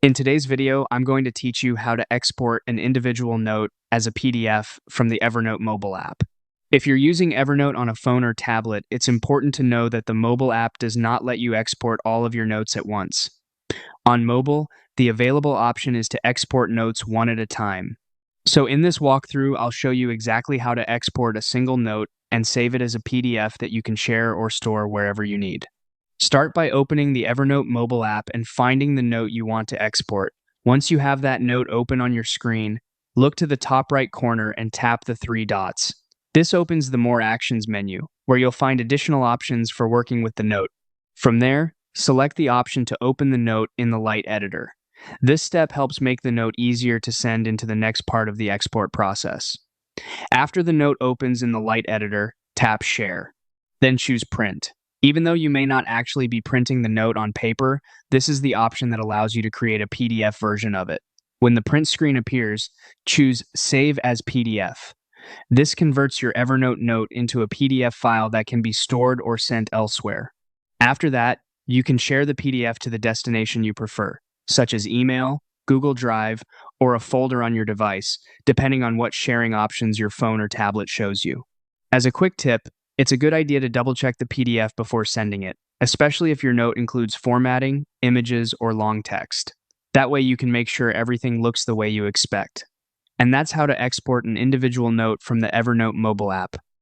In today's video, I'm going to teach you how to export an individual note as a PDF from the Evernote mobile app. If you're using Evernote on a phone or tablet, it's important to know that the mobile app does not let you export all of your notes at once. On mobile, the available option is to export notes one at a time. So in this walkthrough, I'll show you exactly how to export a single note and save it as a PDF that you can share or store wherever you need. Start by opening the Evernote mobile app and finding the note you want to export. Once you have that note open on your screen, look to the top right corner and tap the three dots. This opens the More Actions menu, where you'll find additional options for working with the note. From there, select the option to open the note in the Light editor. This step helps make the note easier to send into the next part of the export process. After the note opens in the Light editor, tap Share. Then choose Print. Even though you may not actually be printing the note on paper, this is the option that allows you to create a PDF version of it. When the print screen appears, choose Save as PDF. This converts your Evernote note into a PDF file that can be stored or sent elsewhere. After that, you can share the PDF to the destination you prefer, such as email, Google Drive, or a folder on your device, depending on what sharing options your phone or tablet shows you. As a quick tip, it's a good idea to double-check the PDF before sending it, especially if your note includes formatting, images, or long text. That way you can make sure everything looks the way you expect. And that's how to export an individual note from the Evernote mobile app.